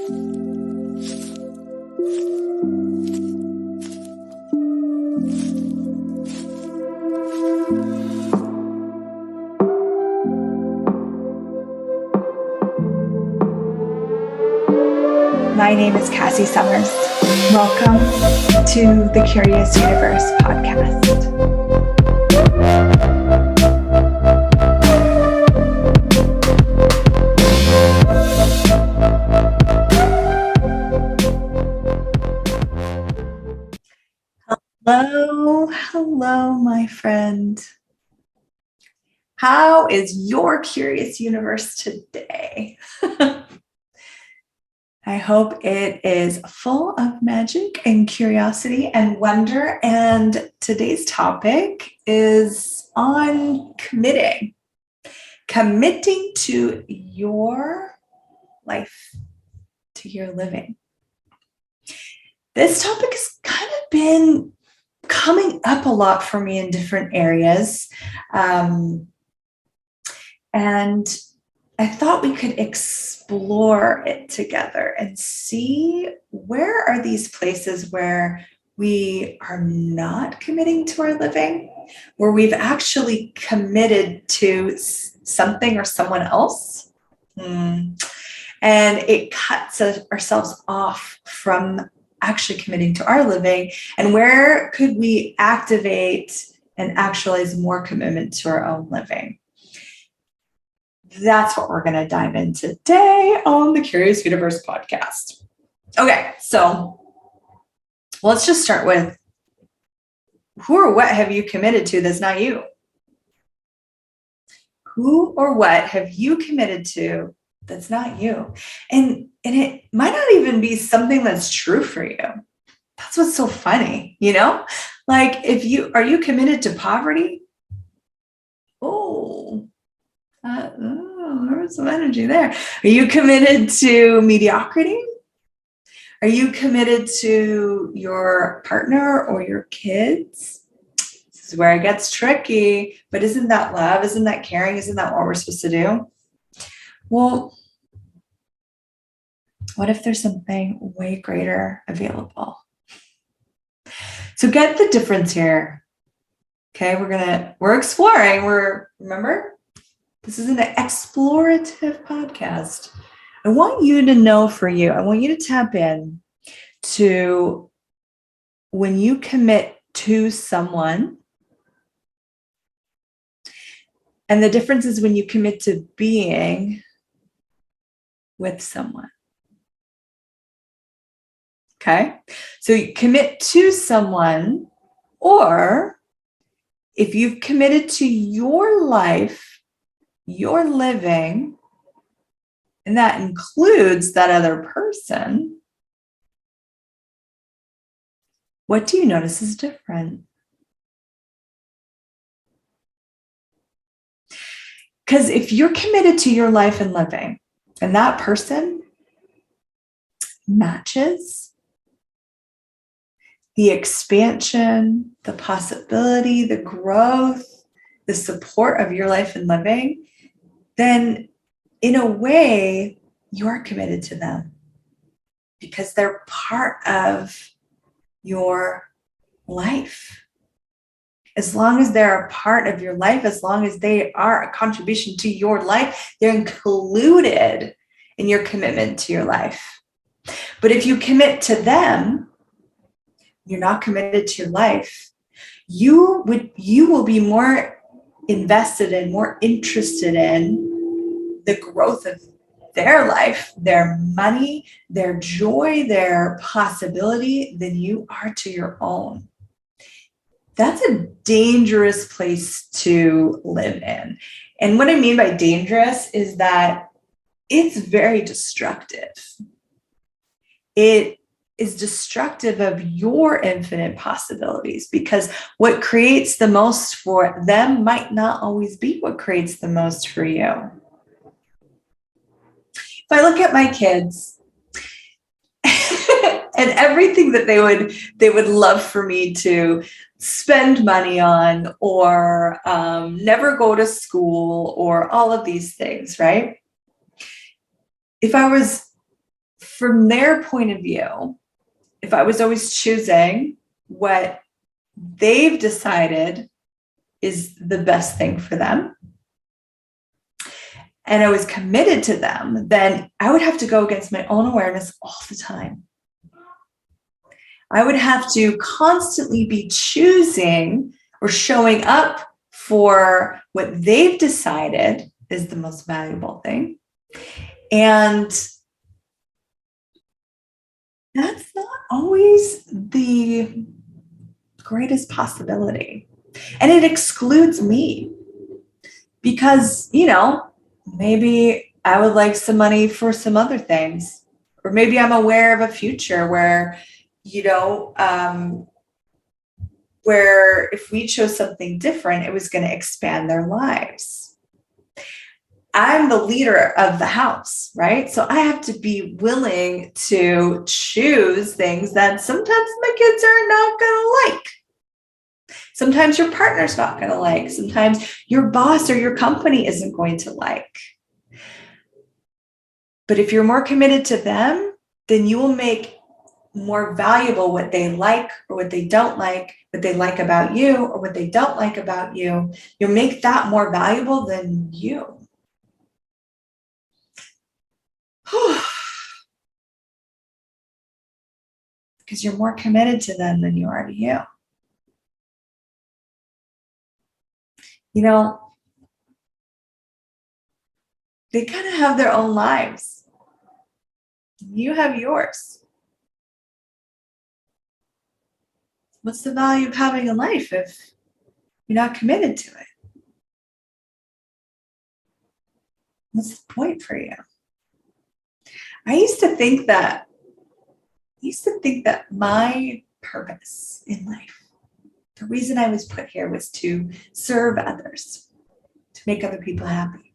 My name is Cassy Summers. Welcome to the Curious Universe podcast. Hello, my friend. How is your curious universe today? I hope it is full of magic and curiosity and wonder. And today's topic is on committing to your life, to your living. This topic has kind of been coming up a lot for me in different areas. And I thought we could explore it together and see where are these places where we are not committing to our living, where we've actually committed to something or someone else. And it cuts ourselves off from actually committing to our living. And where could we activate and actualize more commitment to our own living? That's what we're going to dive into today on the Curious Universe podcast. Okay, so let's just start with who or what have you committed to that's not you? Who or what have you committed to that's not you? And it might not even be something that's true for you. That's what's so funny, Like are you committed to poverty? There was some energy there. Are you committed to mediocrity? Are you committed to your partner or your kids? This is where it gets tricky. But isn't that love? Isn't that caring? Isn't that what we're supposed to do? Well, what if there's something way greater available? So get the difference here. Okay, we're exploring. Remember? This is an explorative podcast. I want you to know for you, I want you to tap in to when you commit to someone. And the difference is when you commit to being with someone. Okay? So you commit to someone, or if you've committed to your life, your living, and that includes that other person, what do you notice is different? Because if you're committed to your life and living, and that person matches the expansion, the possibility, the growth, the support of your life and living, then in a way, you are committed to them because they're part of your life. As long as they're a part of your life, as long as they are a contribution to your life, they're included in your commitment to your life. But if you commit to them, you're not committed to your life. You will be more invested in, more interested in the growth of their life, their money, their joy, their possibility than you are to your own. That's a dangerous place to live in. And what I mean by dangerous is that it's very destructive. It is destructive of your infinite possibilities, because what creates the most for them might not always be what creates the most for you. If I look at my kids and everything that they would love for me to spend money on, or never go to school, or all of these things, right? If I was from their point of view, if I was always choosing what they've decided is the best thing for them, and I was committed to them, then I would have to go against my own awareness all the time. I would have to constantly be choosing or showing up for what they've decided is the most valuable thing. And that's not always the greatest possibility. And it excludes me because, maybe I would like some money for some other things, or maybe I'm aware of a future where, where if we chose something different, it was going to expand their lives. I'm the leader of the house, right? So I have to be willing to choose things that sometimes my kids are not going to like. Sometimes your partner's not going to like. Sometimes your boss or your company isn't going to like. But if you're more committed to them, then you will make more valuable what they like or what they don't like, what they like about you or what they don't like about you. You'll make that more valuable than you. Because you're more committed to them than you are to you. They kind of have their own lives. You have yours. What's the value of having a life if you're not committed to it? What's the point for you? I used to think that my purpose in life, the reason I was put here, was to serve others, to make other people happy.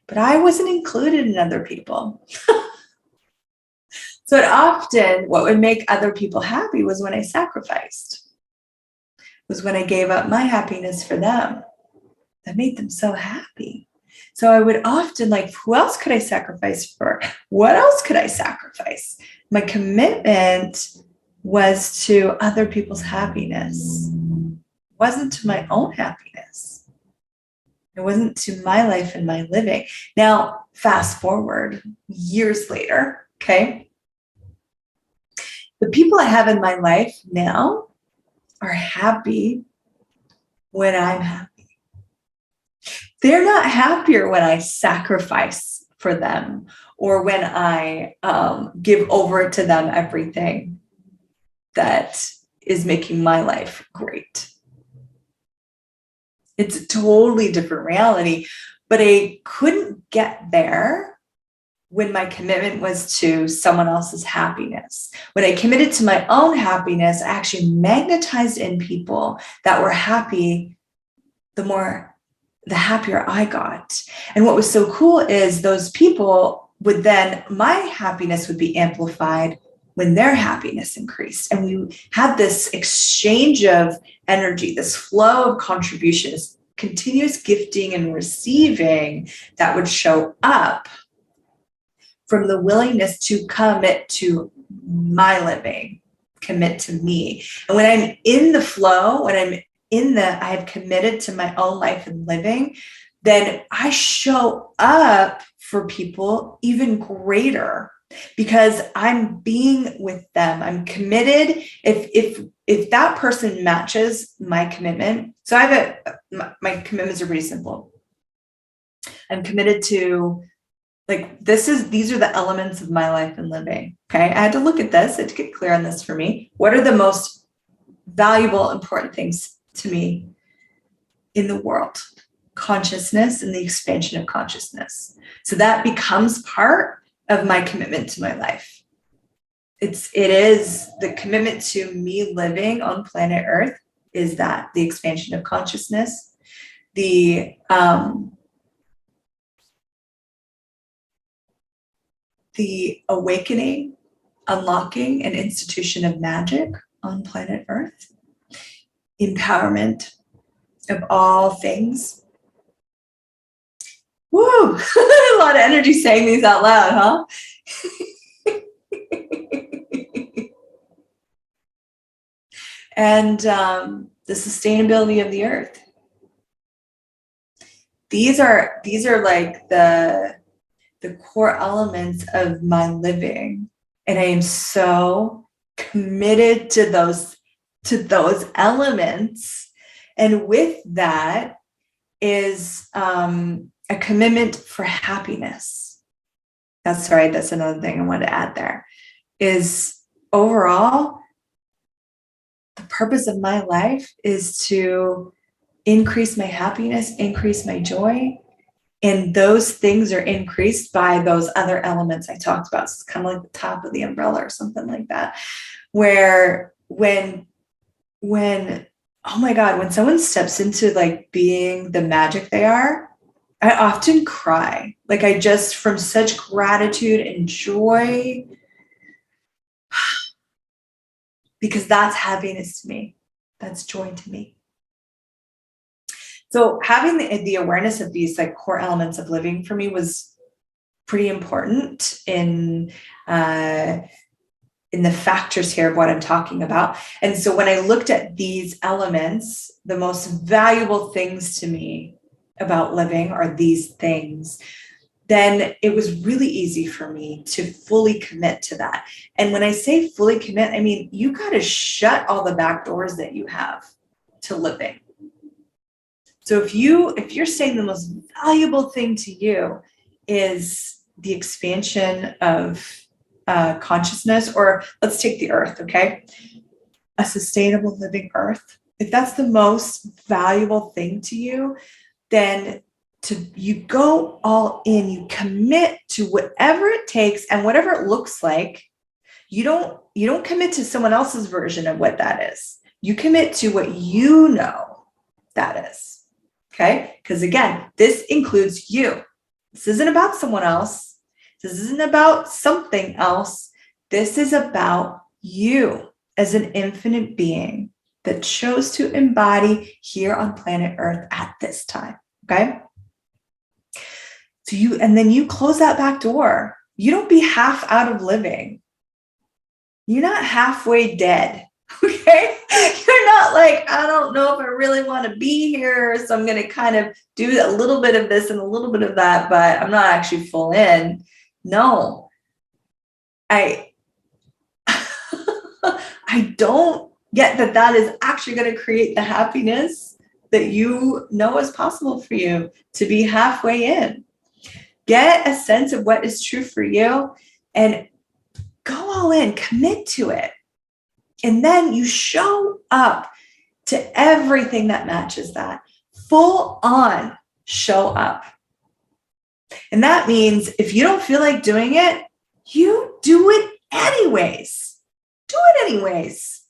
But I wasn't included in other people. So often what would make other people happy was when I sacrificed, was when I gave up my happiness for them. That made them so happy. So I would often who else could I sacrifice for? What else could I sacrifice? My commitment was to other people's happiness. It wasn't to my own happiness. It wasn't to my life and my living. Now, fast forward years later, okay? The people I have in my life now are happy when I'm happy. They're not happier when I sacrifice for them or when I give over to them everything that is making my life great. It's a totally different reality, but I couldn't get there when my commitment was to someone else's happiness. When I committed to my own happiness, I actually magnetized in people that were happy. The happier I got. And what was so cool is those people would then, my happiness would be amplified when their happiness increased. And we had this exchange of energy, this flow of contribution, this continuous gifting and receiving that would show up from the willingness to commit to my living, commit to me. And when I'm in the flow, when I'm I have committed to my own life and living, then I show up for people even greater because I'm being with them. I'm committed. If that person matches my commitment, so my commitments are pretty simple. I'm committed to these are the elements of my life and living. Okay. I had to look at this. I had to get clear on this for me. What are the most valuable, important things to me in the world? Consciousness and the expansion of consciousness. So that becomes part of my commitment to my life. It is the commitment to me living on planet Earth is that the expansion of consciousness, the awakening, unlocking, and institution of magic on planet Earth, empowerment of all things. Woo! A lot of energy saying these out loud, huh? And the sustainability of the earth. These are like the core elements of my living. And I am so committed to those elements. And with that is a commitment for happiness. That's right. That's another thing I wanted to add there is overall, the purpose of my life is to increase my happiness, increase my joy. And those things are increased by those other elements I talked about. So it's kind of like the top of the umbrella or something like that, where when oh my God, when someone steps into like being the magic they are, I often cry. Like I just, from such gratitude and joy, because that's happiness to me. That's joy to me. So having the awareness of these like core elements of living for me was pretty important in the factors here of what I'm talking about. And so when I looked at these elements, the most valuable things to me about living are these things, then it was really easy for me to fully commit to that. And when I say fully commit, I mean, you got to shut all the back doors that you have to living. So if you're saying the most valuable thing to you is the expansion of consciousness, or let's take the earth, okay? A sustainable living earth. If that's the most valuable thing to you, then you go all in, you commit to whatever it takes and whatever it looks like. You don't commit to someone else's version of what that is. You commit to what you know that is. Okay? Because again, this includes you. This isn't about someone else. This isn't about something else. This is about you as an infinite being that chose to embody here on planet Earth at this time. Okay? So then you close that back door. You don't be half out of living. You're not halfway dead. Okay? You're not like, I don't know if I really want to be here, so I'm going to kind of do a little bit of this and a little bit of that, but I'm not actually full in. No. I don't get that is actually going to create the happiness that you know is possible for you to be halfway in. Get a sense of what is true for you and go all in, commit to it. And then you show up to everything that matches that. Full on show up. And that means if you don't feel like doing it, you do it anyways. Do it anyways.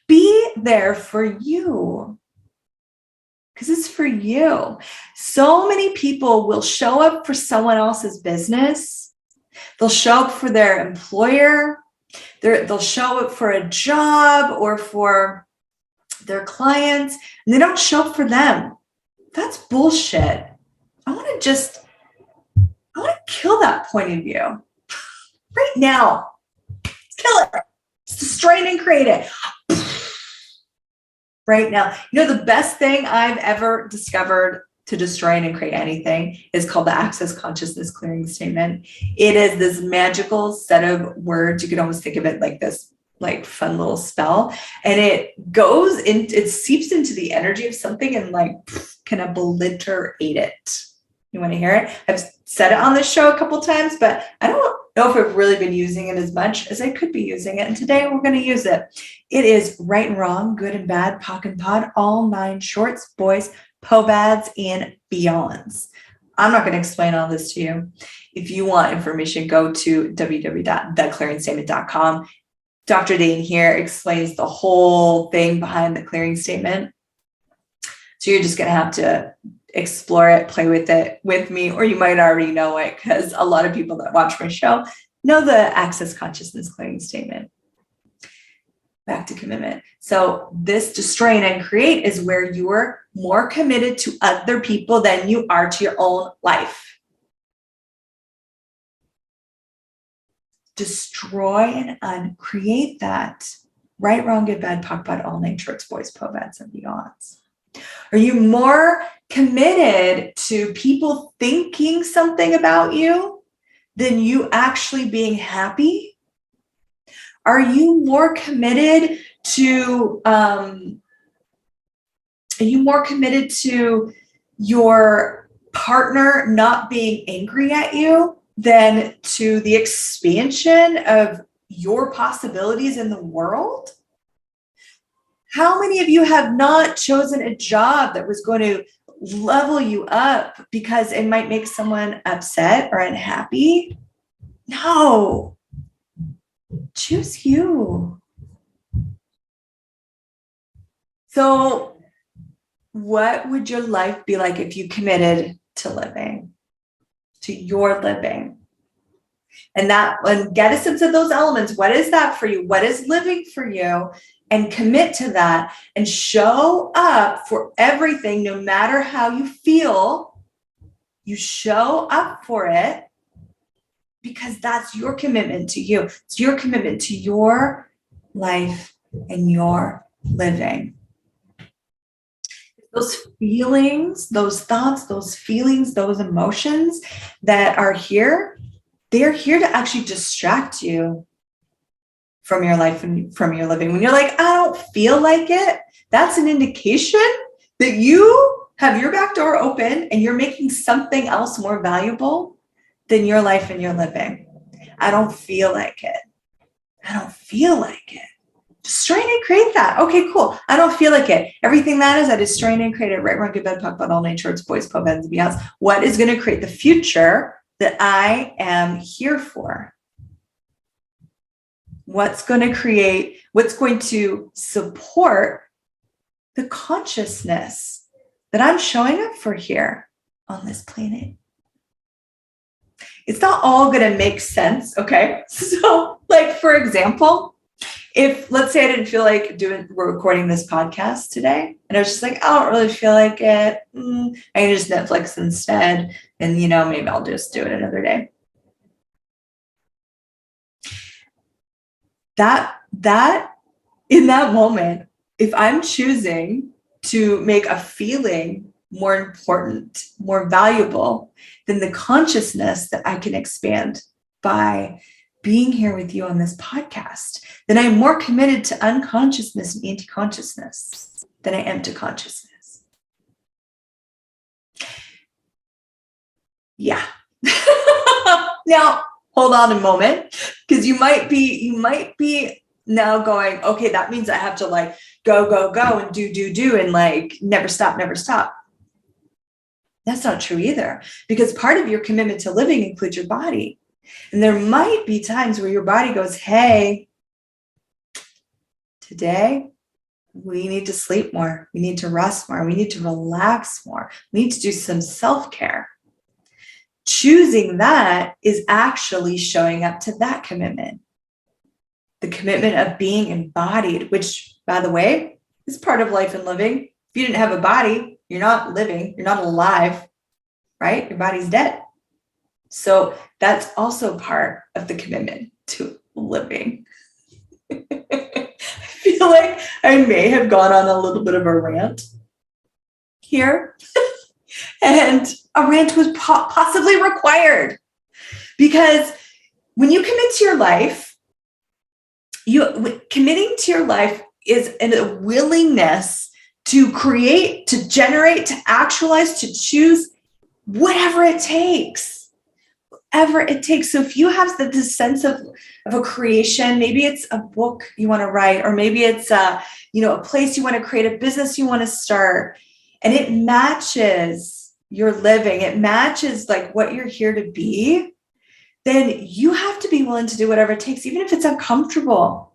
Be there for you. Because it's for you. So many people will show up for someone else's business. They'll show up for their employer. They'll show up for a job or for their clients, and they don't show up for them. That's bullshit. I want to kill that point of view right now. Let's kill it. Let's destroy it and create it. Right now. You know, the best thing I've ever discovered to destroy and create anything is called the Access Consciousness Clearing Statement. It is this magical set of words. You could almost think of it like this, like fun little spell. And it seeps into the energy of something and like can obliterate it. You want to hear it? I've said it on this show a couple times, but I don't know if I've really been using it as much as I could be using it. And today we're going to use it. It is right and wrong, good and bad, POC and POD, all 9 shorts, boys, POBADs, and beyonds. I'm not going to explain all this to you. If you want information, go to www.theclearingstatement.com. Dr. Dane here explains the whole thing behind the clearing statement. So you're just going to have to explore it, play with it with me, or you might already know it because a lot of people that watch my show know the Access Consciousness Clearing Statement. Back to commitment. So this destroy and create is where you're more committed to other people than you are to your own life. Destroy and uncreate that. Right, wrong, good, bad, POC, bud, all night, shorts, boys, povats, and beyonds. Are you more committed to people thinking something about you than you actually being happy? Are you more committed to your partner not being angry at you than to the expansion of your possibilities in the world? How many of you have not chosen a job that was going to level you up because it might make someone upset or unhappy? No. Choose you. So, what would your life be like if you committed to living, to your living? And get a sense of those elements. What is that for you? What is living for you? And commit to that and show up for everything, no matter how you feel. You show up for it because that's your commitment to you. It's your commitment to your life and your living. Those feelings, those thoughts, those feelings, those emotions that are here, they're here to actually distract you from your life and from your living. When you're like, I don't feel like it, that's an indication that you have your back door open and you're making something else more valuable than your life and your living. I don't feel like it. I don't feel like it. Destroy and create that. Okay, cool. I don't feel like it. Everything that is, I destroy and create it. Right, wrong, good, bad, POC, bud, all night, shorts, boys, povats, and beyonds. What is going to create the future that I am here for? What's going to support the consciousness that I'm showing up for here on this planet? It's not all going to make sense, okay? So, like, for example, if, let's say I didn't feel like recording this podcast today, and I was just like, I don't really feel like it. I can just Netflix instead, and, maybe I'll just do it another day. That in that moment, if I'm choosing to make a feeling more important, more valuable than the consciousness that I can expand by being here with you on this podcast, then I'm more committed to unconsciousness and anti-consciousness than I am to consciousness. Yeah. Now, hold on a moment, because you might be now going, okay, that means I have to like go and do and like never stop. That's not true either, because part of your commitment to living includes your body. And there might be times where your body goes, hey, today we need to sleep more. We need to rest more. We need to relax more. We need to do some self-care. Choosing that is actually showing up to that commitment. The commitment of being embodied, which, by the way, is part of life and living. If you didn't have a body, you're not living, you're not alive, right? Your body's dead. So that's also part of the commitment to living. I feel like I may have gone on a little bit of a rant here. And a rant was possibly required, because when you commit to your life, committing to your life is a willingness to create, to generate, to actualize, to choose whatever it takes. Whatever it takes. So if you have this sense of a creation, maybe it's a book you want to write, or maybe it's a place you want to create, a business you want to start, and it matches your living, it matches like what you're here to be, then you have to be willing to do whatever it takes, even if it's uncomfortable.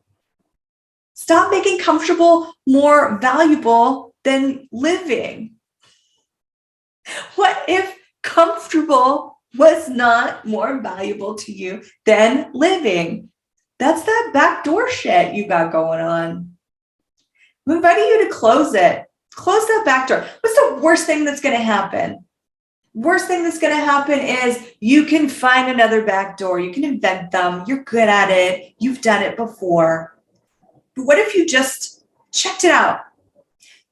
Stop making comfortable more valuable than living. What if comfortable was not more valuable to you than living? That's that backdoor shit you got going on. I'm inviting you to close it. Close that back door. What's the worst thing that's going to happen? Worst thing that's going to happen is you can find another back door. You can invent them. You're good at it. You've done it before. But what if you just checked it out?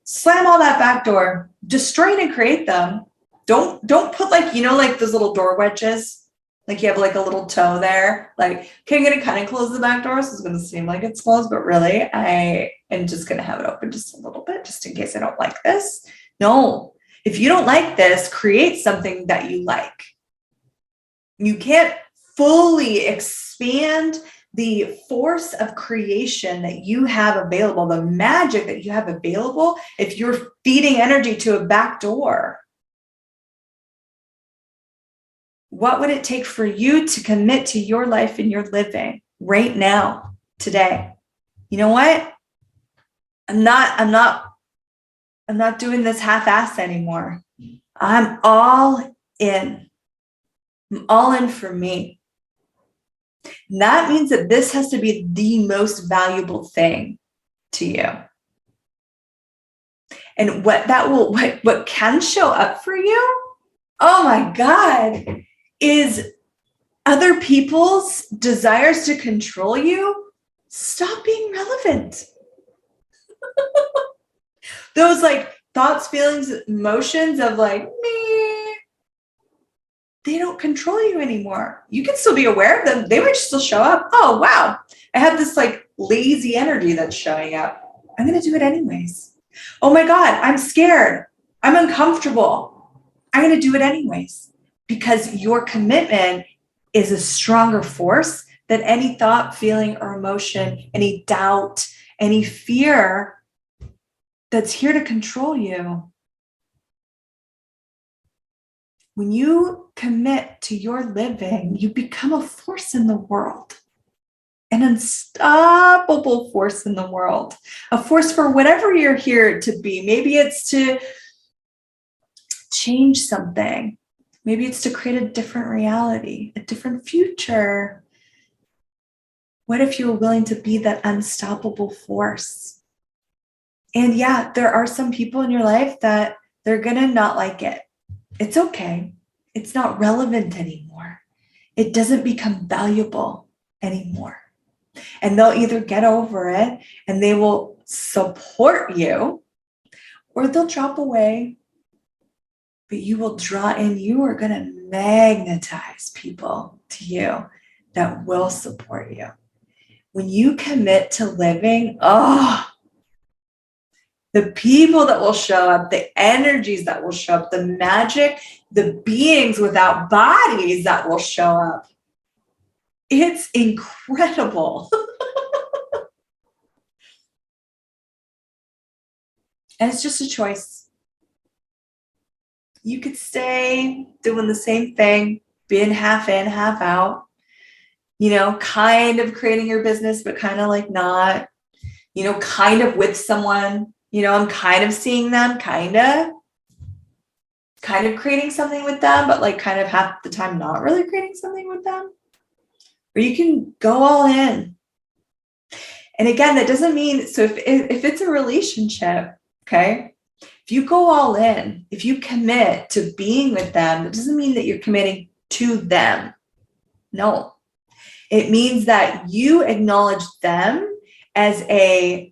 Slam all that back door, destroy and create them. Don't put like, like those little door wedges. Like you have like a little toe there. Like, okay, I'm going to kind of close the back door. So it's going to seem like it's closed, but really I am just going to have it open just a little bit, just in case I don't like this. No, if you don't like this, create something that you like. You can't fully expand the force of creation that you have available, the magic that you have available, if you're feeding energy to a back door. What would it take for you to commit to your life and your living right now, today? You know what? I'm not doing this half-ass anymore. I'm all in. I'm all in for me. And that means that this has to be the most valuable thing to you. And what can show up for you, oh my God, is other people's desires to control you stop being relevant. Those like thoughts, feelings, emotions of like me, they don't control you anymore. You can still be aware of them. They might still show up. Oh, wow. I have this like lazy energy that's showing up. I'm going to do it anyways. Oh my God, I'm scared. I'm uncomfortable. I'm going to do it anyways, because your commitment is a stronger force than any thought, feeling, or emotion, any doubt, any fear that's here to control you. When you commit to your living, you become a force in the world, an unstoppable force in the world, a force for whatever you're here to be. Maybe it's to change something. Maybe it's to create a different reality, a different future. What if you were willing to be that unstoppable force? And yeah, there are some people in your life that they're going to not like it. It's okay. It's not relevant anymore. It doesn't become valuable anymore. And they'll either get over it and they will support you, or they'll drop away, but you will draw in. You are going to magnetize people to you that will support you. When you commit to living, the people that will show up, the energies that will show up, the magic, the beings without bodies that will show up. It's incredible. And it's just a choice. You could stay doing the same thing, being half in, half out, kind of creating your business, but kind of like not, kind of with someone. I'm kind of seeing them, kind of creating something with them, but like kind of half the time not really creating something with them. Or you can go all in. And again, that doesn't mean, so if it's a relationship, okay, if you go all in, if you commit to being with them, it doesn't mean that you're committing to them. No, it means that you acknowledge them as a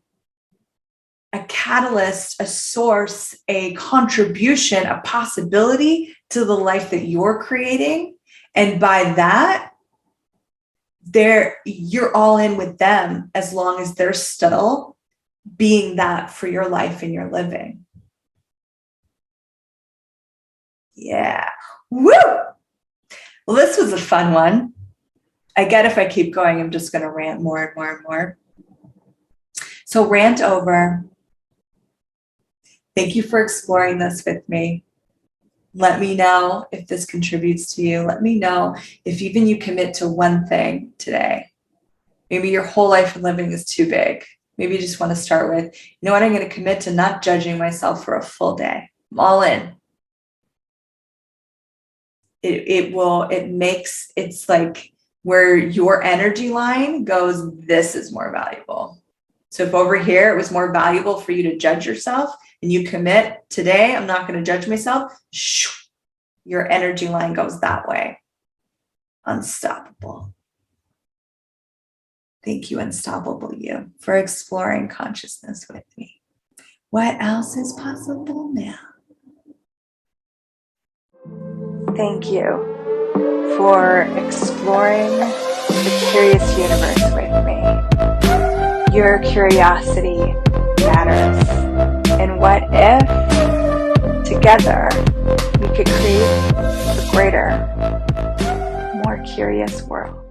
catalyst, a source, a contribution, a possibility to the life that you're creating. And by that, you're all in with them as long as they're still being that for your life and your living. Yeah. Woo! Well, this was a fun one. I get if I keep going, I'm just going to rant more and more and more. So rant over. Thank you for exploring this with me. Let me know if this contributes to you. Let me know if even you commit to one thing today. Maybe your whole life and living is too big. Maybe you just want to start with, you know what, I'm going to commit to not judging myself for a full day. I'm all in. It's like where your energy line goes, this is more valuable. So if over here it was more valuable for you to judge yourself and you commit today, I'm not going to judge myself, your energy line goes that way. Unstoppable. Thank you, unstoppable you, for exploring consciousness with me. What else is possible now? Thank you for exploring the curious universe with me. Your curiosity matters. And what if together we could create a greater, more curious world?